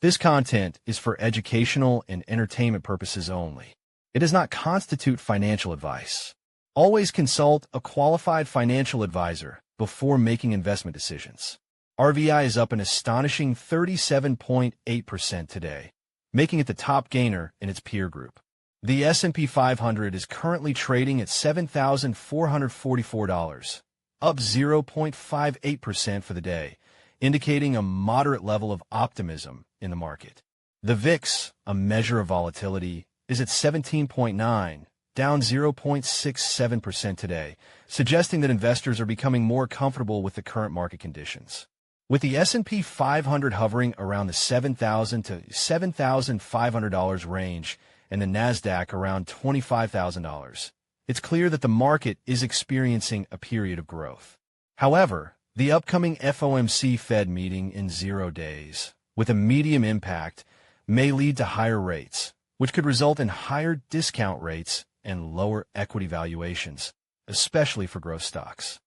This content is for educational and entertainment purposes only. It does not constitute financial advice. Always consult a qualified financial advisor before making investment decisions. RVI is up an astonishing 37.8% today, making it the top gainer in its peer group. The S&P 500 is currently trading at $7,444, up 0.58% for the day, indicating a moderate level of optimism in the market. The VIX, a measure of volatility, is at 17.9, down 0.67% today, suggesting that investors are becoming more comfortable with the current market conditions. With the S&P 500 hovering around the $7,000 to $7,500 range and the Nasdaq around $25,000, it's clear that the market is experiencing a period of growth. However, the upcoming FOMC Fed meeting in 0 days, with a medium impact, may lead to higher rates, which could result in higher discount rates and lower equity valuations, especially for growth stocks.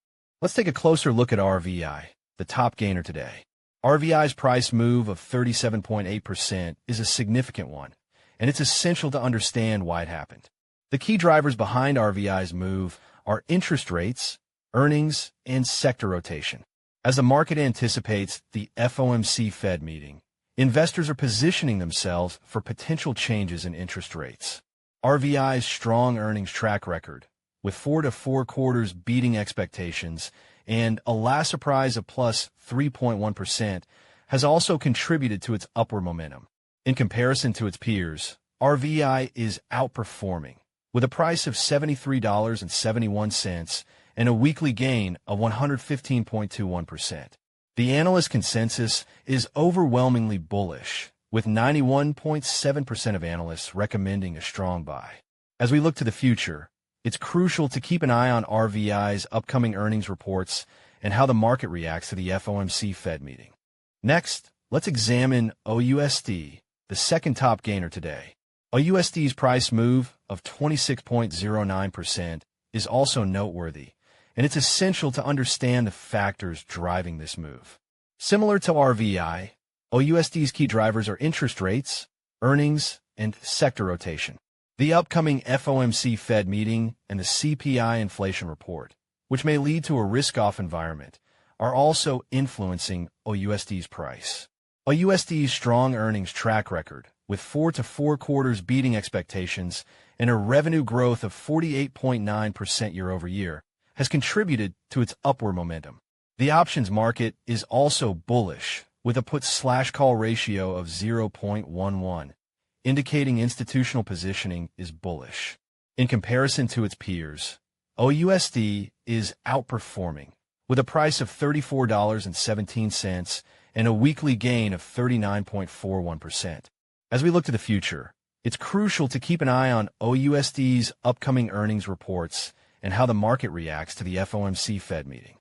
Let's take a closer look at RVI, the top gainer today. RVI's price move of 37.8% is a significant one, and it's essential to understand why it happened. The key drivers behind RVI's move are interest rates, earnings, and sector rotation. As the market anticipates the FOMC Fed meeting, investors are positioning themselves for potential changes in interest rates. RVI's strong earnings track record, with 4 to 4 quarters beating expectations and a last surprise of plus 3.1%, has also contributed to its upward momentum. In comparison to its peers, RVI is outperforming, with a price of $73.71 and a weekly gain of 115.21%. The analyst consensus is overwhelmingly bullish, with 91.7% of analysts recommending a strong buy. As we look to the future, it's crucial to keep an eye on RVI's upcoming earnings reports and how the market reacts to the FOMC Fed meeting. Next, let's examine OUST, the second top gainer today. OUST's price move of 26.09% is also noteworthy, and it's essential to understand the factors driving this move. Similar to RVI, OUST's key drivers are interest rates, earnings, and sector rotation. The upcoming FOMC Fed meeting and the CPI inflation report, which may lead to a risk-off environment, are also influencing OUST's price. OUST's strong earnings track record, with 4 to 4 quarters beating expectations and a revenue growth of 48.9% year over year, has contributed to its upward momentum. The options market is also bullish, with a put/call ratio of 0.11, indicating institutional positioning is bullish. In comparison to its peers, OUST is outperforming, with a price of $34.17 and a weekly gain of 39.41%. As we look to the future, it's crucial to keep an eye on OUST's upcoming earnings reports and how the market reacts to the FOMC Fed meeting.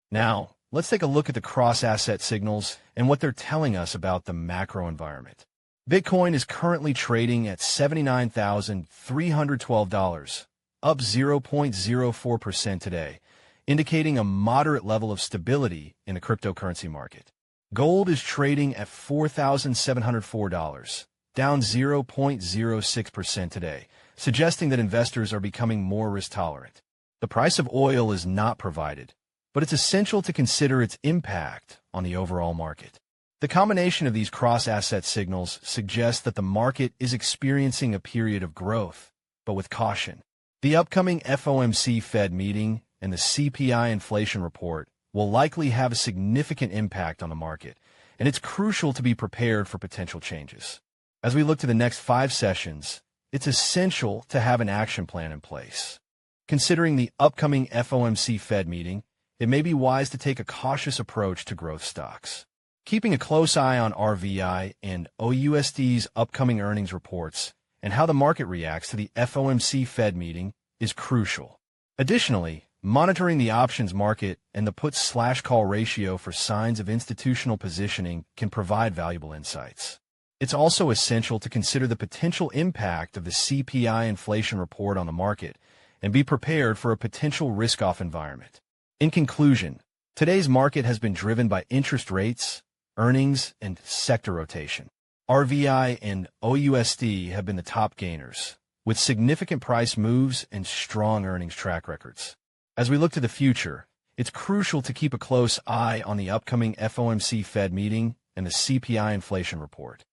Now, let's take a look at the cross-asset signals and what they're telling us about the macro environment. Bitcoin is currently trading at $79,312, up 0.04% today, indicating a moderate level of stability in the cryptocurrency market. Gold is trading at $4,704, down 0.06% today, suggesting that investors are becoming more risk-tolerant. The price of oil is not provided, but it's essential to consider its impact on the overall market. The combination of these cross-asset signals suggests that the market is experiencing a period of growth, but with caution. The upcoming FOMC Fed meeting and the CPI inflation report will likely have a significant impact on the market, and it's crucial to be prepared for potential changes. As we look to the next 5 sessions, it's essential to have an action plan in place. Considering the upcoming FOMC Fed meeting, it may be wise to take a cautious approach to growth stocks. Keeping a close eye on RVI and OUST's upcoming earnings reports and how the market reacts to the FOMC Fed meeting is crucial. Additionally, monitoring the options market and the put/call ratio for signs of institutional positioning can provide valuable insights. It's also essential to consider the potential impact of the CPI inflation report on the market and be prepared for a potential risk-off environment. In conclusion, today's market has been driven by interest rates, earnings, and sector rotation. RVI and OUST have been the top gainers, with significant price moves and strong earnings track records. As we look to the future, it's crucial to keep a close eye on the upcoming FOMC Fed meeting and the CPI inflation report.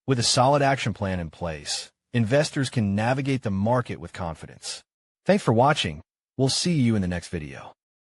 With a solid action plan in place, investors can navigate the market with confidence. Thanks for watching. We'll see you in the next video.